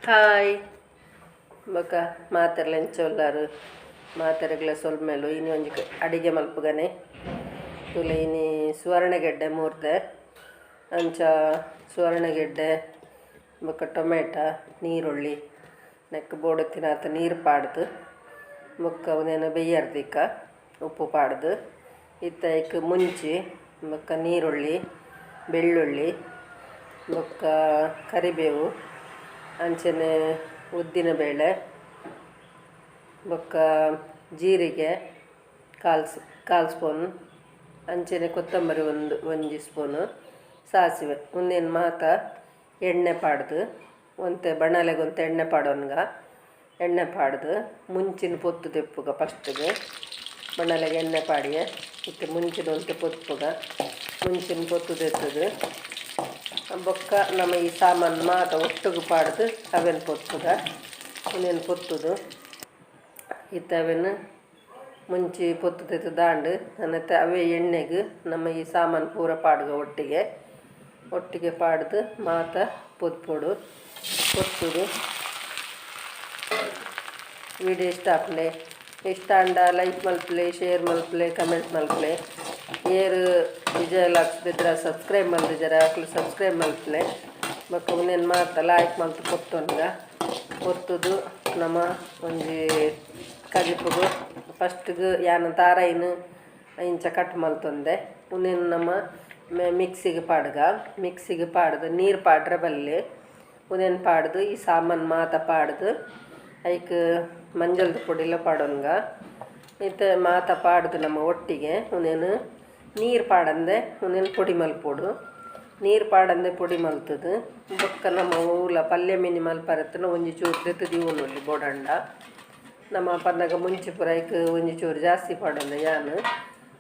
Hi ಬೊಕ ಮಾತೆರ್ಲ ಎಂಚೊಲ್ಲಾರು ಮಾತೆರೆಗ್ಲ ಸೊಲ್ಮೇಲು ಇನಿ ಒಂಜಿ ಅಡಿಗೆ ಮಲ್ಪುಗನೆ ತುಲೆ ಇನಿ ಸುವರ್ಣಗೆಡ್ಡೆ ಮೂರ್ದೆ ಅಂಚ ಸುವರ್ಣಗೆಡ್ಡೆ ಬೊಕ ಟೊಮೆಟ ನೀರುಳ್ಳಿ ನೆಕ್ ಬೋಡತ್ತಿನಾತ ನೀರು ಪಾಡ್ದು ಬೊಕ ಅವನೇನು ಬೇಯರ್ದಿಕ್ಕ ಉಪ್ಪು ಪಾಡ್ದು ಇತ್ತೈಕ್ ಮುಂಚಿ ಬೊಕ ನೀರುಳ್ಳಿ ಬೆಳ್ಳುಳ್ಳಿ ಬೊಕ ಕರಿಬೇವು ಅಂಚನೆ ಉದ್ದಿನ ಬೇಳೆ ಬೊಕ್ಕ ಜೀರಿಗೆ ಕಾಲು ಸ್ಪೂನ್ ಅಂಚನೆ ಕೊತ್ತಂಬರಿ ಒಂಜಿ ಸ್ಪೂನು ಸಾಸಿವೆ ಮುಂದೇನು ಮಾತ ಎಣ್ಣೆ ಪಾಡ್ದು ಒಂತೆ ಬಣಲೆಗೆ ಒಂತೆ ಎಣ್ಣೆ ಪಾಡೋನ್ಗ ಎಣ್ಣೆ ಪಾಡ್ದು ಮುಂಚಿನ ಪೊತ್ತು ತೆಪ್ಪುಗ ಫಸ್ಟ್ಗೆ ಬಣಲೆಗೆ ಎಣ್ಣೆ ಪಾಡಿಯೆ ಇತ್ತು ಮುಂಚಿನ ಒಂತೆ ಪೊತ್ತುಗ ಮುಂಚಿನ ಪೊತ್ತು ತೆತ್ತದು ಬೊಕ್ಕ ನಮ್ಮ ಈ ಸಾಮಾನು ಮಾತ ಒಟ್ಟಿಗೆ ಪಾಡ್ದು ಅವೆನ್ ಪೊತ್ತುಗ ಇನ್ನೇನು ಪೊತ್ತುದು ಇತ್ತವೆನ್ ಮುಂಚಿ ಪೊತ್ತು ತೆತ್ತು ದಾಂಡು ನನ್ನತ್ತೆ ಅವೇ ಎಣ್ಣೆಗೆ ನಮ್ಮ ಈ ಸಾಮಾನು ಪೂರ ಪಾಡ್ಗ ಒಟ್ಟಿಗೆ ಪಾಡ್ದು ಮಾತ ಪೊತ್ತುಡು ವಿಡಿಯೋ ಇಷ್ಟ ಅಂಡ ಲೈಕ್ ಮಲ್ಪಲೆ ಶೇರ್ ಮಲ್ಪಲೆ ಕಮೆಂಟ್ ಮಲ್ಪಲೆ ಏರು ವಿಜಯ ಲಾಕ್ಸ್ ಬೆದ್ರ ಸಬ್ಸ್ಕ್ರೈಬ್ ಮಲ್ದಿದ್ದಾರೆ ಅಕ್ಲು ಸಬ್ಸ್ಕ್ರೈಬ್ ಮಲ್ಪಲೆ ಬೊಕ್ಕ ಇನ್ನೇನು ಮಾತ ಲೈಕ್ ಮಲ್ತು ಪೊತ್ತುದು ನಮ್ಮ ಒಂಜಿ ಕಜಿಪುಗು ಫಸ್ಟ್ಗೆ ಯಾನ ತಾರಾಯಿನ ಇಂಚ ಕಟ್ ಮಲ್ತೊಂದೆ ಇನ್ನೇನು ನಮ್ಮ ಮಿಕ್ಸಿಗೆ ಪಾಡ್ದು ನೀರು ಪಾಡ್ರೆ ಬಲ್ಲೆ ಉನೇನು ಪಾಡ್ದು ಈ ಸಾಮಾನು ಮಾತ ಪಾಡ್ದು ಐಕ್ ಮಂಜಲ್ದ ಪೊಡಿಲ ಪಾಡೋನ್ಗ ಇತ್ತೆ ಮಾತ ಪಾಡ್ದು ನಮ್ಮ ಒಟ್ಟಿಗೆ ಉನೇನು ನೀರು ಪಾಡಂದೆ ಉನೇನು ಪೊಡಿ ಮಲ್ಪೊಡು ನೀರು ಪಾಡಂದೆ ಪೊಡಿ ಮಲ್ತದು ಬೊಕ್ಕ ನಮ್ಮ ಊಲ ಪಲ್ಯ ಮೀನಿ ಮಲ್ಪರತ್ತನ ಒಂಜಿ ಚೂರು ತೆತ್ತದು ಇವನಲ್ಲಿ ಬೋಡಂಡ ನಮ್ಮ ಪನ್ನಗ ಮುಂಚೆ ಪುರ ಐಕ್ ಒಂಜಿ ಚೂರು ಜಾಸ್ತಿ ಪಾಡೋಂದೆ ಯಾನು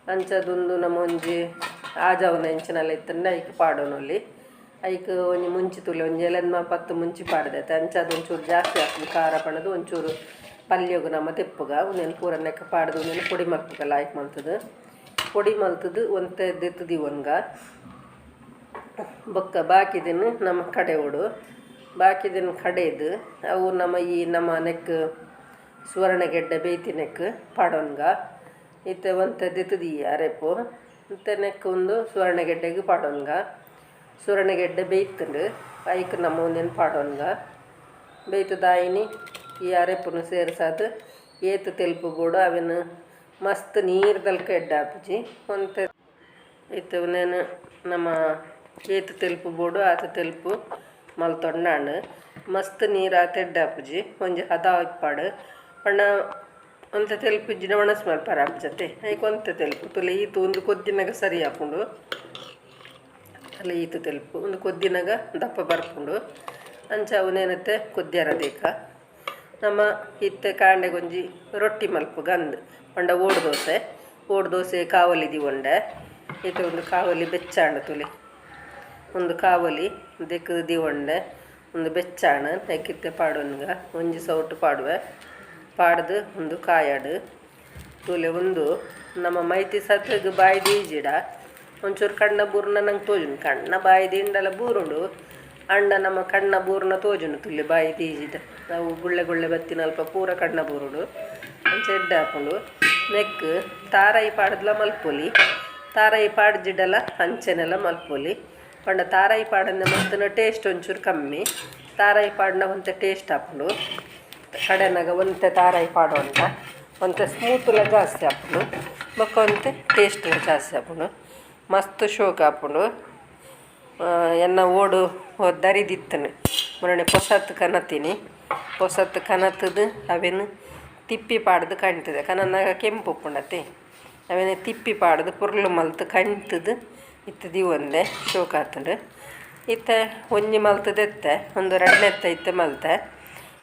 ಅಂಚದೊಂದು ನಮ್ಮ ಒಂಜಿ ಆಜಾವನ ಎಂಚಿನಲ್ಲ ಇತ್ತಂಡೆ ಐಕ್ ಪಾಡೋನಲ್ಲಿ ಐಕ್ ಒಂಜಿ ಮುಂಚಿ ತುಲೆ ಒಂಜಿ ಎಲೆನ್ಮ ಪತ್ತು ಮುಂಚಿ ಪಾಡ್ದೈತೆ ಅಂಚದೊಂಚೂರು ಜಾಸ್ತಿ ಹಾಕ್ಲಿ ಖಾರ ಪಣದು ಒಂಚೂರು ಪಲ್ಯಗು ನಮ್ಮ ತೆಪ್ಪುಗ ಉನೇನು ಪೂರ ನೆಕ್ಕ ಪಾಡ್ದು ಉನೇನು ಪೊಡಿ ಮಲ್ಪುಗ ಲಾಯ್ಕ್ ಪೊಡಿ ಮಲ್ತದು ಒಂತೆ ದೆತ್ತದು ಒನ್ಗ ಬೊಕ್ಕ ಬಾಕಿದೆನು ನಮ್ಮ ಕಡೆ ಓಡು ಬಾಕಿದೆನು ಕಡೆದು ಅವು ನಮ್ಮ ನೆಕ್ ಸುವರ್ಣಗೆಡ್ಡೆ ಬೇಯ್ತಿ ನೆಕ್ ಪಾಡೋನ್ಗ ಇತ್ತೆ ಒಂತೆ ದೆತ್ತದು ಅರೆಪು ಇತ್ತೆ ನೆಕ್ ಒಂದು ಸುವರ್ಣಗೆಡ್ಡೆಗೆ ಪಾಡೋನ್ಗ ಸುವರ್ಣಗೆಡ್ಡೆ ಬೇಯ್ತಂಡು ಐಕ್ ನಮ್ಮ ಒಂದೇನು ಪಾಡೋನ್ಗ ಬೇಯ್ತದಾಯಿನಿ ಈ ಅರೆಪುನು ಸೇರ್ಸಾದು ಏತು ತೆಲ್ಪು ಬೋಡು ಅವೆನು ಮಸ್ತ್ ನೀರ್ದಲ್ಕ ಎಡ್ಡೆ ಹಾಪುಜಿ ಒಂತೆ ಇತ್ತು ಅವನೇನು ನಮ್ಮ ಏತು ತೆಲ್ಪು ಬೋಡು ಆತ ತೆಲ್ಪು ಮಲ್ತೊಂಡಾಂಡು ಮಸ್ತ್ ನೀರು ಆತ ಎಡ್ಡೆ ಹಾಪುಜಿ ಒಂಜಿ ಹದ ಇಪ್ಪಾಡು ಪಂಡ ಒಂತೆ ತೆಲ್ಪುಜ್ಜಿನ ಒಣಸ್ ಮಲ್ಪಾರ ಹಾಪ್ಜತೆ ಐಕ್ ಒಂತೆ ತೆಲ್ಪು ತುಲೆ ಈತು ಒಂದು ಕೊದ್ದಿನಾಗ ಸರಿ ಹಾಪುಂಡು ಅಲ್ಲ ಈತು ತೆಲ್ಪು ಒಂದು ಕೊದ್ದಿನಾಗ ದಪ್ಪ ಬರ್ಪುಂಡು ಅಂಚ ಅವನೇನತ್ತೆ ಕೊದ್ದಿಯರದೇಕ ನಮ್ಮ ಇತ್ತೆ ಕಾಂಡೆಗೊಂಜಿ ರೊಟ್ಟಿ ಮಲ್ಪು ಗಂದು ಪಂಡ ಓಡ್ ದೋಸೆ ಕಾವಲಿದಿ ಒಂಡೆ ಇತ್ತೆ ಒಂದು ಕಾವಲಿ ಬೆಚ್ಚಾಂಡು ತುಲಿ ಒಂದು ಕಾವಲಿ ದೆಕ್ಕದು ದಿವಂಡೆ ಒಂದು ಬೆಚ್ಚಾಣ ನೆಕ್ಕಿತ್ತೆ ಪಾಡೋನ್ಗ ಒಂಜಿ ಸೌಟು ಪಾಡುವೆ ಪಾಡ್ದು ಒಂದು ಕಾಯಾಡು ತುಲೆ ಒಂದು ನಮ್ಮ ಮೈತಿ ಸತ್ಗೆ ಬಾಯ್ದು ಈಜಿಡ ಒಂಚೂರು ಕಣ್ಣ ಬೂರ್ನ ನಂಗೆ ತೋಜುನು ಕಣ್ಣ ಬಾಯ್ದು ಇಂಡಲ ಬೂರುಂಡು ಅಂಡ ನಮ್ಮ ಕಣ್ಣ ಬೂರ್ನ ತೋಜುನು ತುಲ್ಲೆ ಬಾಯಿ ತೀಜಿದ ನಾವು ಗುಳ್ಳೆ ಬತ್ತಿನ ಅಲ್ಪ ಪೂರ ಕಣ್ಣ ಬೂರುಡು ಅಂಚೆ ಎಡ್ಡೆ ಹಾಕೊಂಡು ನೆಕ್ ತಾರಾಯಿ ಪಾಡ್ದಲ ಮಲ್ಪೊಲಿ ತಾರಾಯಿ ಪಾಡ್ಜಿಡಲ ಅಂಚೆನೆಲ್ಲ ಮಲ್ಪೊಲಿ ಪಂಡ ತಾರಾಯಿ ಪಾಡಂದೆ ಮತ್ತನ ಟೇಸ್ಟ್ ಒಂಚೂರು ಕಮ್ಮಿ ತಾರಾಯಿ ಪಾಡ್ನ ಒಂತೆ ಟೇಸ್ಟ್ ಹಾಕೊಂಡು ಕಡೆನಾಗ ಒಂತೆ ತಾರಾಯಿ ಪಾಡು ಅಂತ ಒಂತೆ ಸ್ಮೂತುಲ ಜಾಸ್ತಿ ಹಾಕೊಂಡು ಬೊಕ್ಕ ಒಂತೆ ಟೇಸ್ಟ್ ಜಾಸ್ತಿ ಹಾಕೊಂಡು ಮಸ್ತ್ ಶೋಕ್ ಹಾಕೊಂಡು ಎನ್ನ ಓಡು ದರಿದಿತ್ತನು ಮೊನ್ನೆ ಪೊಸತ್ತು ಕನತದು ಅವೇನು ತಿಪ್ಪಿ ಪಾಡ್ದು ಕಾಣ್ತದೆ ಕನನಾಗ ಕೆಂಪು ಉಪ್ಪುಂಡತೆ ಅವೇನು ತಿಪ್ಪಿ ಪಾಡ್ದು ಪುರ್ಲು ಮಲ್ತು ಕಾಣ್ತದು ಇತ್ತದಿ ಒಂದೇ ಶೋಕ್ ಆತಂಡು ಇತ್ತೆ ಒಂಜಿ ಮಲ್ತದೆತ್ತೆ ಒಂದು ಎರಡನೆತ್ತ ಇತ್ತೆ ಮಲ್ತೆ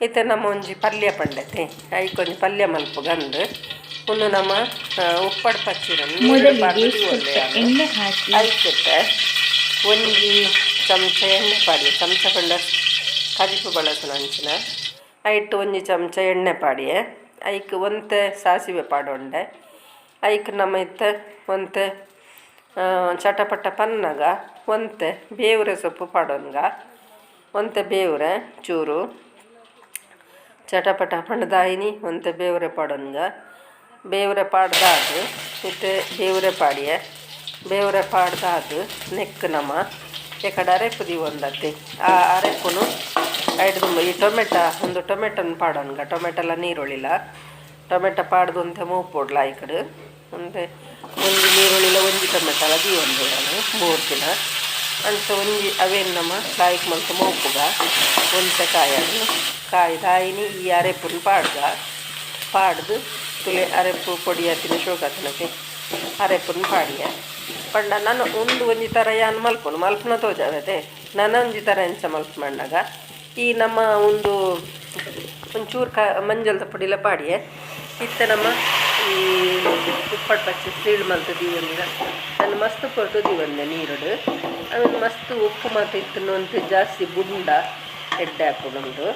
ಇತ್ತೆ ನಮ್ಮ ಒಂಜಿ ಪಲ್ಯ ಪಂಡತೆ ಐಕೊಂಜಿ ಪಲ್ಯ ಮಲ್ಪು ಗಂದು ಒಂದು ನಮ್ಮ ಉಪ್ಪಡು ಪಚ್ಚಿರನ್ನು ಐಕತ್ತೆ ಒಂಜಿ ಚಮಚ ಎಣ್ಣೆ ಪಾಡಿ ಚಮಚ ಪಂಡ ಕಜಿಪು ಬಳಸನ ಅಂಚಿನ ಐಟ್ ಒಂಜಿ ಚಮಚ ಎಣ್ಣೆ ಪಾಡಿಯೆ ಐಕ್ ಒಂತೆ ಸಾಸಿವೆ ಪಾಡೊಂಡೆ ಐಕ್ ನಮ್ಮ ಇತ್ತೆ ಒಂತೆ ಚಟಪಟ ಪನ್ನಗ ಒಂತೆ ಬೇವ್ರೆ ಸೊಪ್ಪು ಪಾಡೋನ್ಗ ಒಂತೆ ಬೇವ್ರೆ ಚೂರು ಚಟಪಟ ಪಂಡದಾಯಿನಿ ಒಂತೆ ಬೇವರೆ ಪಾಡೋನ್ಗ ಬೇವರೆ ಪಾಡ್ದಾದು ಇತ್ತೆ ಬೇವರೆ ಪಾಡಿಯೆ ಬೇವರೆ ಪಾಡ್ದಾದು ನೆಕ್ ನಮ ಎಕಡೆ ಅರೆಪು ಒಂದತ್ತೆ ಆ ಅರೆಪುನು ಐಡ್ದು ಈ ಒಂದು ಟೊಮೆಟೊನ ಪಾಡೋನ್ಗ ಟೊಮೆಟೊಲ್ಲ ನೀರುಳ್ಳಿಲ್ಲ ಟೊಮೆಟೊ ಪಾಡ್ದು ಅಂತೆ ಮೂಗು ಪೋಡ್ಲ ಈ ಕಡೆ ಒಂದೆ ಒಂದು ನೀರುಳ್ಳಿಲ್ಲ ಒಂಜಿ ಟೊಮೆಟೊಲ ಒಂದು ನಾನು 3 ದಿನ ಅಂತ ಒಂಜಿ ಅವೇನು ನಮ್ಮ ಲಾಯ್ಕ್ ಮಂತ ಮೂಪುಗ ಒಂತೆ ಕಾಯಿ ದಾಯಿನಿ ಈ ಅರೆಪುನ ಪಾಡ್ದು ತುಲೆ ಅರೆಪು ಪೊಡಿ ಹತ್ತಿನ ಶೋಕತ್ತಿನಕ್ಕೆ ಅರೆಪುನ ಪಾಡಿಯ ಪಂಡ ನಾನು ಒಂಜಿ ಥರ ಯಾನು ಮಲ್ಪುನ ತೋಜಾವದೆ ನಾನು ಒಂಜಿ ಥರ ಎಂಚ ಮಲ್ಪ ಮಾಡಾಗ ಈ ನಮ್ಮ ಒಂಚೂರು ಮಂಜಲ್ದ ಪುಡಿಲ ಪಾಡಿಯೆ ಇತ್ತೆ ನಮ್ಮ ಈ ಉಪ್ಪಟ್ಟು ಪಚ್ಚಿ ಸೀಳು ಮಲ್ತು ದೀವಂದ ನಾನು ಮಸ್ತ್ ಕೊಟ್ಟು ದೀವಂದೆ ನೀರುಡು ಆಮೇಲೆ ಮಸ್ತ್ ಉಪ್ಪು ಮತ್ತು ಇತ್ತನ್ನು ಅಂತ ಜಾಸ್ತಿ ಬುಂಡ ಎಡ್ಡೆ ಹಾಕೊಂಡು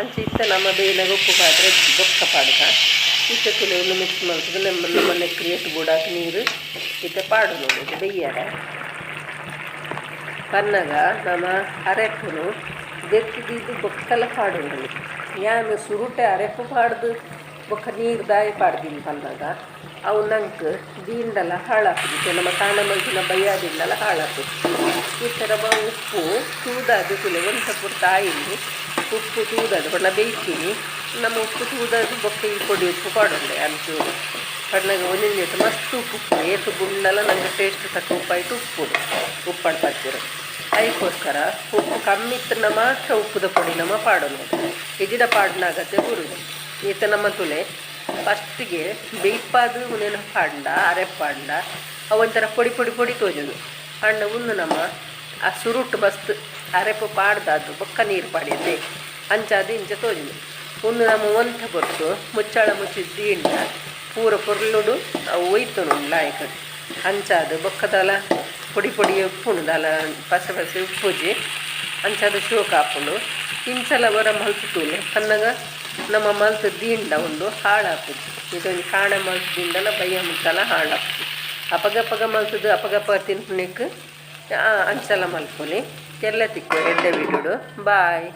ಅಂಚೆ ಇತ್ತೆ ನಮ್ಮ ಬೇನಾಗ ಉಪ್ಪು ಪಾತ್ರೆ ಬೊಕ್ಕ ಪಾಡ್ಗ ಇತ್ತೆ ತುಲೆ ಒಂದು ಮಿಕ್ಸ್ ಮಾಡ್ತದೆ ನಮ್ಮ ನೆಕ್ರಿಯಟ್ ಬುಡಾಕ ನೀರು ಇತ್ತೆ ಪಾಡು ನೋಡೋದು ಬೆಯ್ಯಾರ ಪನ್ನಗ ನಮ್ಮ ಅರೆಪ್ಪುನು ದೆತ್ತಿದ್ದು ಬೊಕ್ಕಲ ಪಾಡು ಯಾನು ಸುರುಟೆ ಅರೆಪ್ಪು ಪಾಡ್ದು ಬೊಕ್ಕ ನೀರು ದಾಯಿ ಪಾಡ್ದಿನಿ ಪನ್ನಗ ಅವು ನಂಗೆ ದೀಂಡಲ್ಲ ಹಾಳಾಕಿದ್ದೆ ನಮ್ಮ ಕಾಣ ಮಲ್ತಿನ ಬಯ್ಯಾದಿಂದಲ್ಲ ಹಾಳಾಕಿದ್ದು ಈ ಥರ ಉಪ್ಪು ತೂದಾದು ತುಲೆ ಒಂದು ಸ್ವಲ್ಪ ತಾಯಿಲಿ ಉಪ್ಪು ತೂದದು ಬಣ್ಣ ಬೇಯ್ತೀನಿ ನಮ್ಮ ಉಪ್ಪು ತೂದದು ಬೊಕ್ಕ ಈ ಪೊಡಿ ಉಪ್ಪು ಪಾಡೋದೆ ಅಂಚೂರು ಪಣ್ಣಗೆ ಒಂದೊಂದು ಮಸ್ತ್ ಉಪ್ಪು ಏತು ಗುಂಡಲ್ಲ ನನಗೆ ಟೇಸ್ಟ್ ತಕ್ಕ ಉಪ್ಪಾಯ್ತು ಉಪ್ಪಡು ಪಚ್ಚಿರು ಅದಕ್ಕೋಸ್ಕರ ಉಪ್ಪು ಕಮ್ಮಿ ಇತ್ತನ ಮಾತ್ರ ಉಪ್ಪುದ ಪೊಡಿ ನಮ್ಮ ಪಾಡೋದು ಇಜಿಡ ಪಾಡ್ನಾಗತ್ತೆ ಗುರುದು ಈತ ನಮ್ಮ ತುಲೆ ಫಸ್ಟಿಗೆ ಬೇಯ್ಪಾದು ಉನೇನ ಪಾಂಡ ಅರೆಪಾಂಡ ಅವೊಂಥರ ಪೊಡಿ ತೋಜೋದು ಅಣ್ಣ ಒಂದು ನಮ್ಮ ಆ ಸುರುಟ್ಟು ಮಸ್ತ್ ಅರೆಪು ಪಾಡ್ದಾದು ಬೊಕ್ಕ ನೀರು ಪಾಡಿಯತ್ತೆ ಅಂಚಾದು ಇಂಚ ತೋಜೋದು ಒಂದು ನಮ್ಮ ಒಂತ ಬೊಟ್ಟು ಮುಚ್ಚಾಳ ಮುಚ್ಚಿದ್ದು ಇಂಡ ಪೂರ ಪೊರ್ಲುಡು ಅವು ಒಯ್ತು ಲಾಯಕ ಅಂಚಾದು ಬೊಕ್ಕದಲ ಪೊಡಿ ಉಪ್ಪುಣದಲ ಪಸೆ ಉಪ್ಪುಜಿ ಅಂಚಾದು ಶೋಕ ಹಾಕೊಂಡು ಇಂಚಲ ಬರ ಮಲ್ತು ತೂಲೆ ಕನ್ನಗ ನಮ್ಮ ಮಲ್ತು ದಿಂಡ ಒಂದು ಹಾಳಾಕುದು ಇದೊಂದು ಕಾಣ ಮಲ್ತು ದಿಂಡಲ ಬಯ್ಯ ಮುಟ್ಟಲ ಹಾಳಾಕುದು ಅಪಗಪಗ ಮಲ್ತದು ಅಪಗಪ ತಿನ್ಪುಣಿಕ್ ಅಂಚಲ ಮಲ್ಪುನಿ ಎಲ್ಲ ತಿಕ್ಕು ಎಡ್ಡೆ ಬಿಡುಡು ಬಾಯ್.